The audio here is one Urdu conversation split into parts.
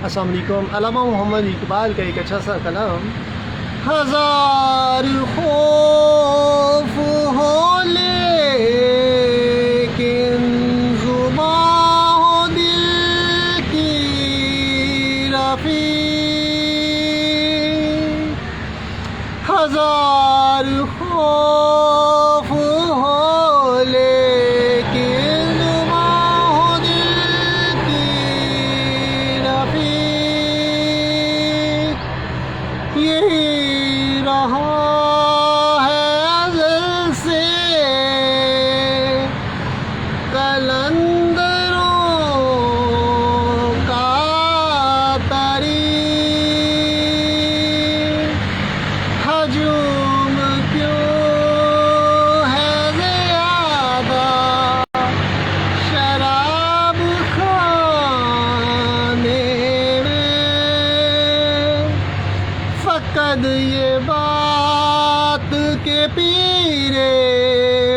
السلام علیکم. علامہ محمد اقبال کا ایک اچھا سا کلام: ہزار خوف ہو لیکن زباں ہو دل کی رفیق. ہزار خوف ہو لیکن زباں ہو دل کی رفیق. یہی رہا ہے ازل سے قلندروں کا طریق. ہجوم کیوں ہے زیادہ شراب خانے میں، فقط یہ بات کہ پیرے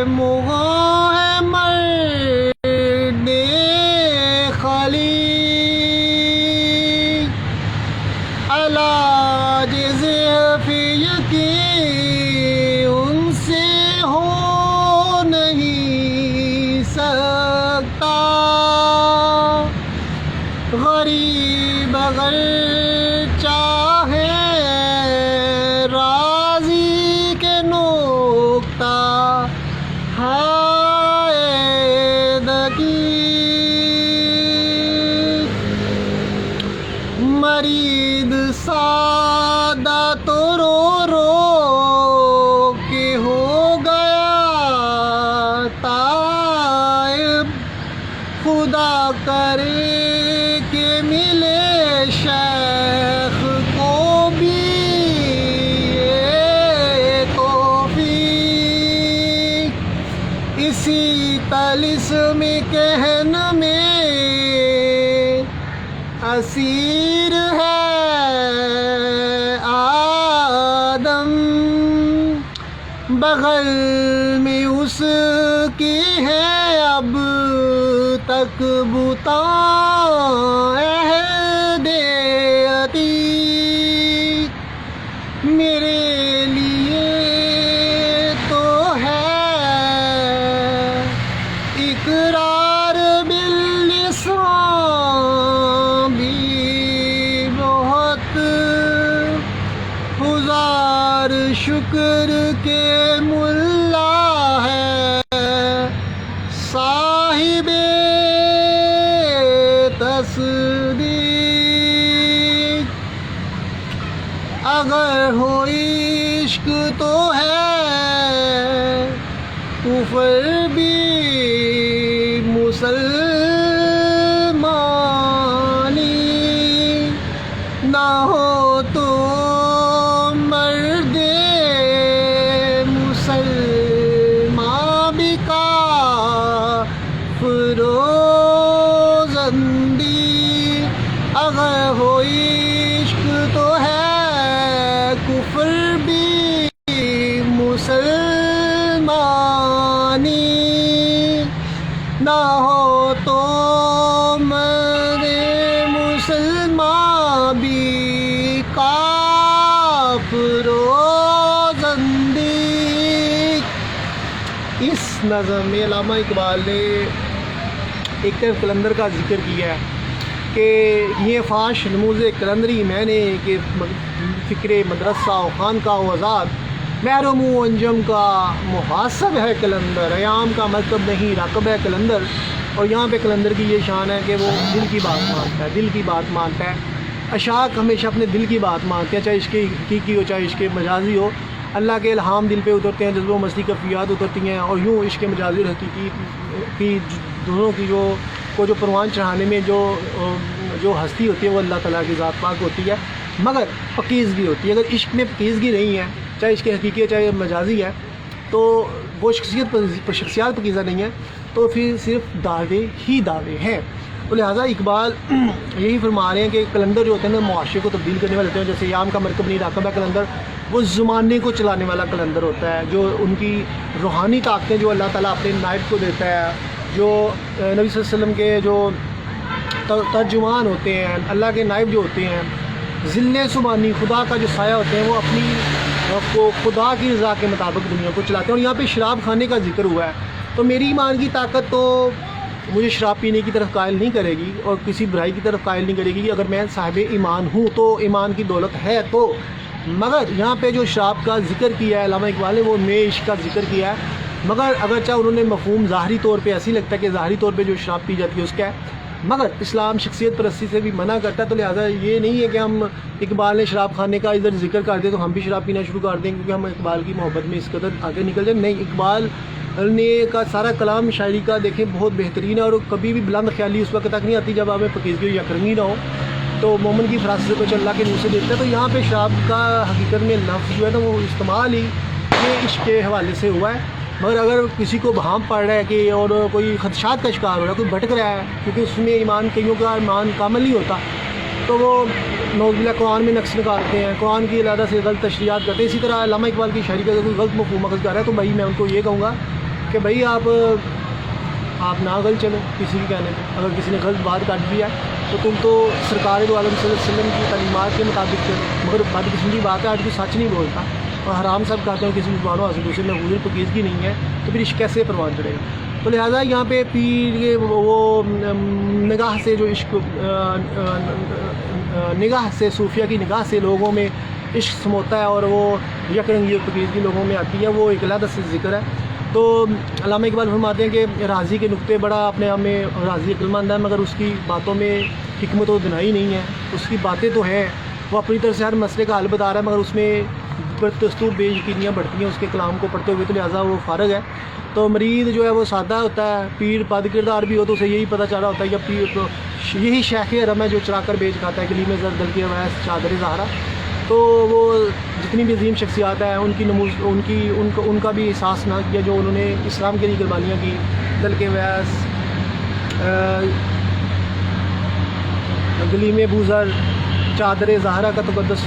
مغاں ہے مرد خلیق. علاج ضعف یقین ان سے ہو نہیں سکتا. غریب اگر چاہے راضی کے نکتہ ہائے دقیق. مرید سادہ تو رو رو کے ہو گیا تائب. خدا کرے کہ ملے شیخ کو بھی یہ توفیق. اسی طلسم کہن میں اسیر ہے آدم. بغل میں اس کی ہے اب تک بتاں عہد عتیق. میرے لیے تو ہے اقرار باللسان بھی بہت. ہزار شکر کے ملا ہے صاحب تصدیق. اگر ہو عشق تو ہے کفر بھی مسلمانی. نہ ہو تو مرد مسلمان بھی کافر و زندیق. اگر ہو عشق تو ہے کفر بھی مسلمانی. نہ ہو تو مرد مسلمان بھی کافر و زندیق. اس نظم میں علامہ اقبال نے ایک طرف کلندر کا ذکر کیا ہے کہ یہ فاش نموز کلندری میں نے کہ فکر مدرسہ و خانقاہ و آزاد محروم و انجم کا محاسب ہے کلندر. ایام کا مکتب نہیں راکب ہے کلندر. اور یہاں پہ کلندر کی یہ شان ہے کہ وہ دل کی بات مانتا ہے، دل کی بات مانتا ہے. اشاک ہمیشہ اپنے دل کی بات مانتے ہیں، چاہے عشق حقیقی ہو چاہے عشق مجازی ہو. اللہ کے الہام دل پہ اترتے ہیں، جذبہ و مستی کفیات اترتی ہیں. اور یوں عشق مجازی اور حقیقی کی دونوں کی جو پروان چڑھانے میں جو ہستی ہوتی ہے وہ اللہ تعالیٰ کی ذات پاک ہوتی ہے، مگر پکیزگی ہوتی ہے. اگر عشق میں پکیزگی نہیں ہے، چاہے عشق حقیقی ہے چاہے مجازی ہے، تو وہ شخصیات پکیزہ نہیں ہے، تو پھر صرف دعوے ہی دعوے ہیں. تو لہٰذا اقبال یہی فرما رہے ہیں کہ کلندر جو ہوتے ہیں نا معاشرے کو تبدیل کرنے والے ہوتے ہیں. جیسے یام کا مرکب نہیں راکب ہے کلندر، وہ زمانے کو چلانے والا کلندر ہوتا ہے، جو ان کی روحانی طاقتیں جو اللہ تعالیٰ اپنے نائب کو دیتا ہے، جو نبی صلی اللہ علیہ وسلم کے جو ترجمان ہوتے ہیں، اللہ کے نائب جو ہوتے ہیں، ذل سبحانی خدا کا جو سایہ ہوتے ہیں، وہ اپنی کو خدا کی رضا کے مطابق دنیا کو چلاتے ہیں. اور یہاں پہ شراب کھانے کا ذکر ہوا ہے، تو میری ایمان کی طاقت تو مجھے شراب پینے کی طرف قائل نہیں کرے گی اور کسی برائی کی طرف قائل نہیں کرے گی. اگر میں صاحب ایمان ہوں تو ایمان کی دولت ہے تو. مگر یہاں پہ جو شراب کا ذکر کیا ہے علامہ اقبال نے، وہ نئے عشق کا ذکر کیا ہے. مگر اگرچہ انہوں نے مفہوم ظاہری طور پہ ایسی لگتا ہے کہ ظاہری طور پہ جو شراب پی جاتی ہے اس کا ہے، مگر اسلام شخصیت پرستی سے بھی منع کرتا ہے. تو لہٰذا یہ نہیں ہے کہ ہم اقبال نے شراب کھانے کا ادھر ذکر کر دیں تو ہم بھی شراب پینا شروع کر دیں کیونکہ ہم اقبال کی محبت میں اس قدر آگے نکل جائیں. نہیں، اقبال نے کا سارا کلام شاعری کا دیکھیں بہت بہترین ہے، اور کبھی بھی بلند خیالی اس وقت تک نہیں آتی جب ہمیں پکیزگی یا یکرنگی نہ ہو. تو مومن کی فراست کو اللہ کے نور سے دیکھتا ہے. تو یہاں پہ شراب کا حقیقت میں لفظ جو ہے نا وہ استعمال ہی یہ عشق کے حوالے سے ہوا ہے. مگر اگر کسی کو بھام پڑ رہا ہے کہ اور کوئی خدشات کا شکار ہو رہا ہے، کوئی بھٹک رہا ہے کیونکہ اس میں ایمان کئیوں کا ایمان کامل نہیں ہوتا، تو وہ نعوذ باللہ قرآن میں نقص نکالتے ہیں، قرآن کی علیحدہ سے غلط تشریحات کرتے ہیں. اسی طرح علامہ اقبال کی شاعری کا اگر کوئی غلط مفہوم اخذ کر رہا ہے تو بھائی میں ان کو یہ کہوں گا کہ بھائی آپ نہ غلط چلو کسی بھی کہنے پہ. اگر کسی نے غلط بات کاٹ دیا ہے تو تم تو سرکار دو عالم صلی اللہ علیہ وسلم کی تعلیمات کے مطابق چلو. مگر بدقسمتی کی بات ہے آج کوئی سچ نہیں بولتا اور حرام سب کہتے ہیں کسی مسلمانوں حاصل دوسرے میں حضور پکیزگی نہیں ہے تو پھر عشق کیسے پروان چڑھے گا. تو لہٰذا یہاں پہ پیر وہ نگاہ سے جو عشق نگاہ سے صوفیہ کی نگاہ سے لوگوں میں عشق سموتا ہے اور وہ یک رنگی اور پکیزگی لوگوں میں آتی ہے، وہ ایک علیحدہ سے ذکر ہے. تو علامہ اقبال فرماتے ہیں کہ راضی کے نقطے بڑا اپنے آپ میں راضی عقل مند ہے، مگر اس کی باتوں میں حکمت و دنائی نہیں ہے. اس کی باتیں تو ہیں، وہ اپنی طرف سے ہر مسئلے کا حل بتا رہا ہے، مگر اس میں دستور بے یقینیاں بڑھتی ہیں اس کے کلام کو پڑھتے ہوئے. تو لہٰذا وہ فارغ ہے. تو مرید جو ہے وہ سادہ ہوتا ہے، پیر بد کردار بھی ہو تو اسے یہی پتہ چل رہا ہوتا ہے یا پیر تو یہی شیخ حرم ہے جو چرا کر بیچ کھاتا ہے کلیم زر دل کی اویس چادر زہرا. تو وہ جتنی بھی عظیم شخصیات ہیں ان کی نموز ان کا بھی احساس نہ کیا جو انہوں نے اسلام کے لیے قربانیاں کی. دل کے اویس، گلیم بوزر، چادر زہرا کا تقدس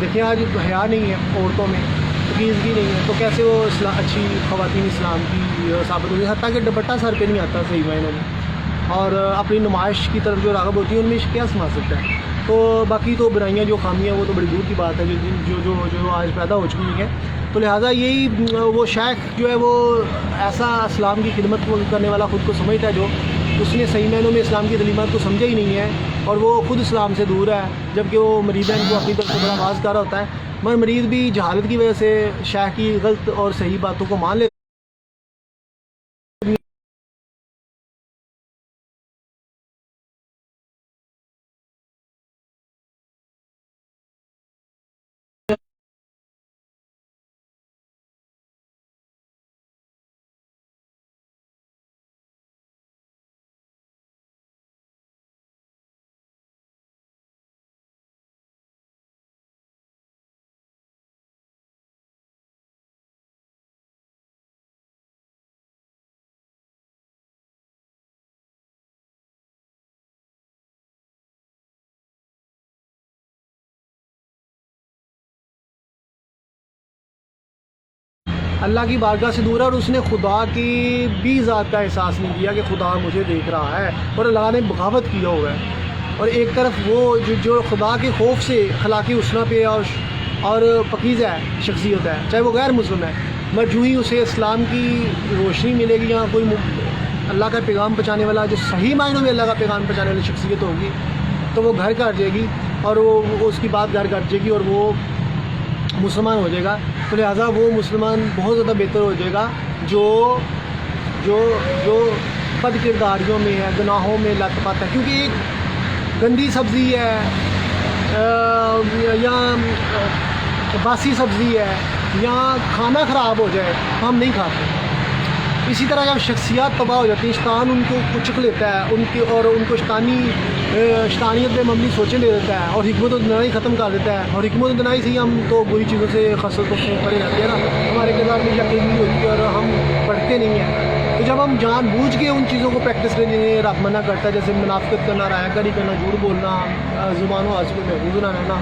دیکھیں. آج حیا نہیں ہے عورتوں میں، پکیزگی نہیں ہے، تو کیسے وہ اچھی خواتین اسلام کی ثابت ہوتی ہے. حتیٰ کہ دوپٹہ سر پہ نہیں آتا صحیح معنوں میں، اور اپنی نمائش کی طرف جو راغب ہوتی ہے ان میں کیا سما سکتا ہے. تو باقی تو برائیاں جو خامیاں وہ تو بڑی دور کی بات ہے جو آج پیدا ہو چکی ہیں. تو لہٰذا یہی وہ شیخ جو ہے وہ ایسا اسلام کی خدمت کرنے والا خود کو سمجھتا ہے جو اس نے صحیح معنوں میں اسلام کی تعلیمات کو سمجھا ہی نہیں ہے اور وہ خود اسلام سے دور ہے، جبکہ وہ مریدین کو اپنی طرف سے بڑا آغاز کر رہا ہوتا ہے. مگر مرید بھی جہالت کی وجہ سے شیخ کی غلط اور صحیح باتوں کو مان لیتے اللہ کی بارگاہ سے دور ہے اور اس نے خدا کی بھی ذات کا احساس نہیں کیا کہ خدا مجھے دیکھ رہا ہے، اور اللہ نے بغاوت کیا ہوا ہے. اور ایک طرف وہ جو خدا کے خوف سے اخلاقی حسنہ پہ اور پکیزہ ہے شخصیت ہے، چاہے وہ غیر مسلم ہے، مگر جو ہی اسے اسلام کی روشنی ملے گی یا کوئی اللہ کا پیغام پہنچانے والا جو صحیح معنوں میں اللہ کا پیغام پہنچانے والی شخصیت ہوگی تو وہ گھر کر جائے گی اور وہ اس کی بات گھر کر جائے گی اور وہ مسلمان ہو جائے گا. تو لہٰذا وہ مسلمان بہت زیادہ بہتر ہو جائے گا جو بد کرداریوں میں ہے، گناہوں میں لت پت ہے. کیونکہ ایک گندی سبزی ہے یا باسی سبزی ہے یا کھانا خراب ہو جائے ہم نہیں کھاتے. اسی طرح جب شخصیات تباہ ہو جاتی ہیں، شیطان ان کو کچک لیتا ہے اور ان کو شیطانیت میں مبنی سوچیں دے دیتا ہے اور حکمت و دنائی ختم کر دیتا ہے. اور حکمت و دنائی سے ہی ہم تو بری چیزوں سے خاصتوں سے پڑے رہتے ہیں نا، ہمارے کردار میں یقین نہیں ہوتی اور ہم پڑھتے نہیں ہیں. تو جب ہم جان بوجھ کے ان چیزوں کو پریکٹس کرنے رب منع کرتا ہے، جیسے منافقت کرنا، رائے کاری کرنا، جھوٹ بولنا، زبان و حاصل میں محفوظ نہ رہنا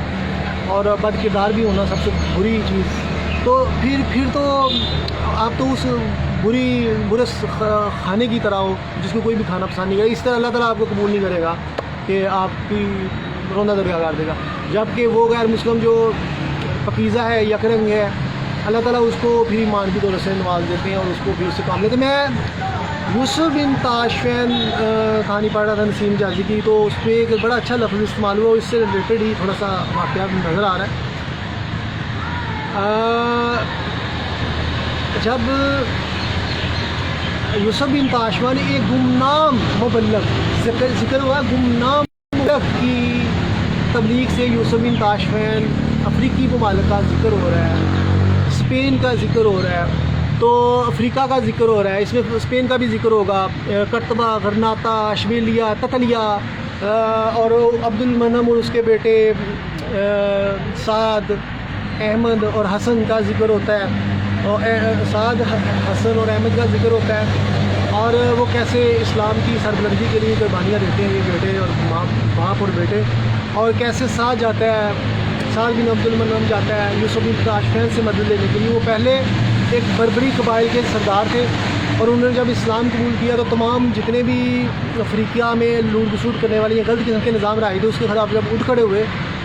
اور بد کردار بھی ہونا سب سے بری چیز، تو پھر تو آپ تو اس برے کھانے کی طرح ہو جس کو کوئی بھی کھانا پسند نہیں کرے. اس طرح اللہ تعالیٰ آپ کو قبول نہیں کرے گا کہ آپ کی روندہ درگاہ کر دے گا. جبکہ وہ غیر مسلم جو پاکیزہ ہے, یکرنگ ہے, اللہ تعالیٰ اس کو پھر ایمان کی دولت سے نواز دیتے ہیں اور اس کو پھر اس سے کام لیتے ہیں. میں یوسف بن تاشفین کہانی پڑھ رہا تھا نسیم جازی کی, تو اس پہ ایک بڑا اچھا لفظ استعمال ہوا, اس سے ریلیٹڈ ہی تھوڑا سا واقعہ نظر آ رہا ہے. جب یوسف بن تاشفین نے ایک گمنام مبلغ ذکر ہوا, گمنام مبلغ کی تبلیغ سے یوسف بن تاشفین افریقی ممالک کا ذکر ہو رہا ہے, اسپین کا ذکر ہو رہا ہے, تو افریقہ کا ذکر ہو رہا ہے, اس میں اسپین کا بھی ذکر ہوگا, کرتبہ, غرناطہ, اشبیلیہ, تتلیہ, اور عبد المنعم اور اس کے بیٹے سعد, احمد اور حسن کا ذکر ہوتا ہے, اور سعد, حسن اور احمد کا ذکر ہوتا ہے, اور وہ کیسے اسلام کی سربلندی کے لیے قربانیاں دیتے ہیں یہ بیٹے اور باپ اور بیٹے, اور کیسے سعد جاتا ہے, سعد بن عبد المنعم جاتا ہے یوسف بن تاشفین سے مدد لینے کے لیے. وہ پہلے ایک بربری قبائل کے سردار تھے, اور انہوں نے جب اسلام قبول کیا تو تمام جتنے بھی افریقہ میں لوٹ گسوٹ کرنے والے غلط قسم کے نظام رائے تھے اس کے خلاف جب اٹھ کھڑے ہوئے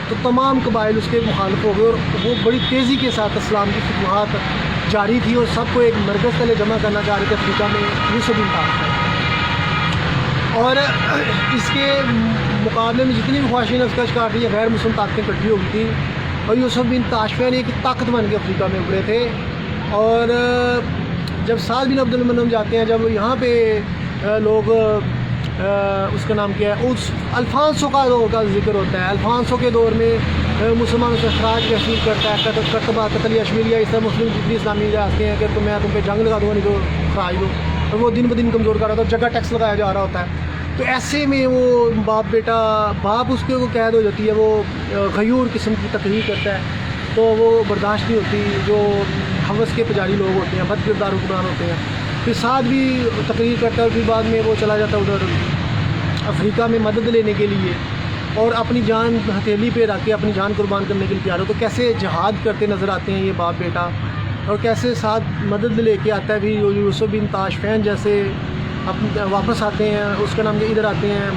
تو تمام قبائل اس کے مخالف ہو گئے, اور وہ بڑی تیزی کے ساتھ اسلام کی فتوحات جاری تھی, اور سب کو ایک مرکز تلے جمع کرنا چاہ رہے تھے افریقہ میں یوسف بن تاشفین. اور اس کے مقابلے میں جتنی بھی خواہشیں اس کا شکار تھی یا غیر مسلم طاقتیں اکٹھی ہو گئی تھیں, اور یوسف بن تاشفین ایک طاقت بن کے افریقہ میں ابھرے تھے. اور جب سعد بن عبد المنعم جاتے ہیں, جب یہاں پہ لوگ اس کا نام کیا ہے, اس الفانسو کا دور کا ذکر ہوتا ہے. الفانسو کے دور میں مسلمانوں سے اخراج تحصیل کرتا ہے, کرتبہ, تتلیہ, اشبیلیہ, اس طرح مسلم جتنی اسلامی ریاستیں ہیں کہ میں تم پہ جنگ لگا دوں گا, نہیں تو اخراج دو, اور وہ دن بدن کمزور کر رہا تھا, جگہ ٹیکس لگایا جا رہا ہوتا ہے. تو ایسے میں وہ باپ بیٹا, باپ اس کے وہ قید ہو جاتی ہے, وہ غیور قسم کی تقریر کرتا ہے, تو وہ برداشت نہیں ہوتی, جو حوث کے پجاری لوگ ہوتے ہیں, بد کردار حکمران ہوتے ہیں. پھر سعد بھی تقریر کرتا ہے, اور پھر بعد میں وہ چلا جاتا ہے ادھر افریقہ میں مدد لینے کے لیے, اور اپنی جان ہتھیلی پہ رکھ کے اپنی جان قربان کرنے کے لیے تیار ہو. تو کیسے جہاد کرتے نظر آتے ہیں یہ باپ بیٹا, اور کیسے سعد مدد لے کے آتا ہے بھی یوسف بن تاشفین جیسے واپس آتے ہیں, اس کا نام کہ ادھر آتے ہیں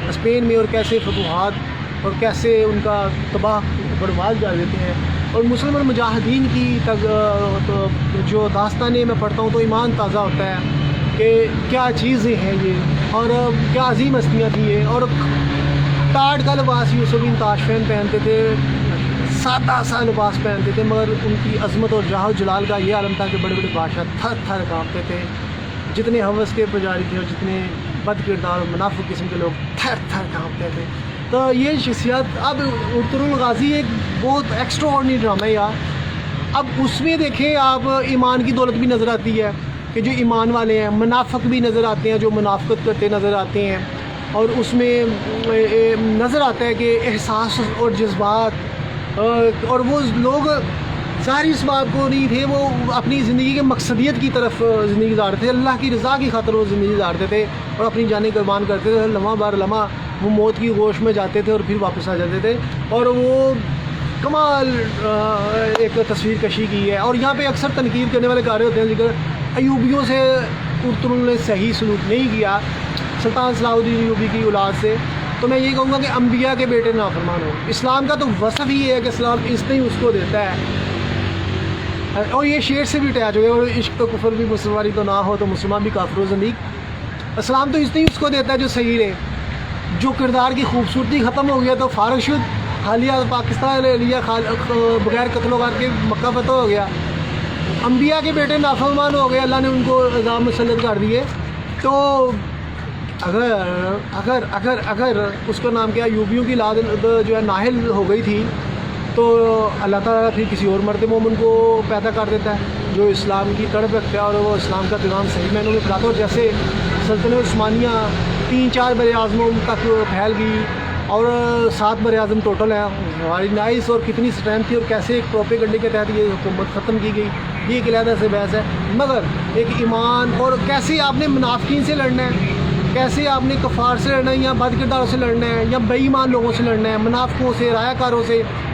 اسپین میں, اور کیسے فتوحات اور کیسے ان کا تباہ برباد کر دیتے ہیں. اور مسلمان مجاہدین کی جو داستانیں میں پڑھتا ہوں تو ایمان تازہ ہوتا ہے کہ کیا چیزیں ہیں یہ, اور کیا عظیم ہستیاں تھیں یہ. اور ٹاٹ کا لباس یوسف بن تاشفین پہنتے تھے, سادہ سا لباس پہنتے تھے, مگر ان کی عظمت اور جاہ و جلال کا یہ عالم تھا کہ بڑے بڑے بادشاہ تھر تھر کانپتے تھے. جتنے حوث کے پجاری تھے اور جتنے بد کردار اور منافق قسم کے لوگ تھر تھر کانپتے تھے. تو یہ شخصیت, اب ارطغرل الغازی ایک بہت ایکسٹرا آرڈنری ڈرامہ ہے یار. اب اس میں دیکھیں آپ ایمان کی دولت بھی نظر آتی ہے کہ جو ایمان والے ہیں, منافق بھی نظر آتے ہیں جو منافقت کرتے نظر آتے ہیں, اور اس میں نظر آتا ہے کہ احساس اور جذبات, اور وہ لوگ ظاہری اس بات کو نہیں تھے, وہ اپنی زندگی کے مقصدیت کی طرف زندگی گزارتے تھے, اللہ کی رضا کی خاطر وہ زندگی گزارتے تھے, اور اپنی جانیں قربان کرتے تھے. لمحہ بار لمحہ وہ موت کی گوش میں جاتے تھے اور پھر واپس آ جاتے تھے, اور وہ کمال ایک تصویر کشی کی ہے. اور یہاں پہ اکثر تنقید کرنے والے کارے ہوتے ہیں ذکر ایوبیوں سے ارطغرل نے صحیح سلوک نہیں کیا, سلطان صلاح الدین ایوبی کی اولاد سے. تو میں یہ کہوں گا کہ انبیاء کے بیٹے نافرمان ہو. اسلام کا تو وصف ہی ہے کہ اسلام اس نے ہی اس کو دیتا ہے, اور یہ شعر سے بھی اٹیچ ہو گیا, اور عشق تو کفر بھی مسلمانی تو نہ ہو تو مسلمان بھی کافر و زندیق. اسلام تو اس نے ہی اس کو دیتا ہے جو صحیح رہے, جو کردار کی خوبصورتی ختم ہو گیا تو فارغ شد, حالیہ پاکستان لے لیا, بغیر قتل و غارت کے مکہ فتح ہو گیا. انبیاء کے بیٹے نافرمان ہو گئے, اللہ نے ان کو عذاب مسلط کر دیے. تو اگر اگر اگر اگر اس کا نام کیا ایوبیوں کی اولاد جو ہے نااہل ہو گئی تھی, تو اللہ تعالیٰ پھر کسی اور مرد مومن کو پیدا کر دیتا ہے جو اسلام کی تڑپ رکھتا ہے, اور وہ اسلام کا پیغام صحیح معنوں میں پھیلاتا ہے. اور جیسے سلطنت عثمانیہ 3-4 بر اعظموں تک پھیل گئی, اور 7 بر اعظم ٹوٹل ہیں, ہماری نائس اور کتنی اسٹرینتھ تھی, اور کیسے ایک پروپیگنڈے کے تحت یہ حکومت ختم کی گئی, یہ ایک علیحدہ سے بحث ہے. مگر ایک ایمان, اور کیسے آپ نے منافقین سے لڑنا ہے, کیسے آپ نے کفار سے لڑنا ہے, یا بد کرداروں سے لڑنا ہے, یا بے ایمان لوگوں سے لڑنا ہے, منافقوں سے, رایہ کاروں سے,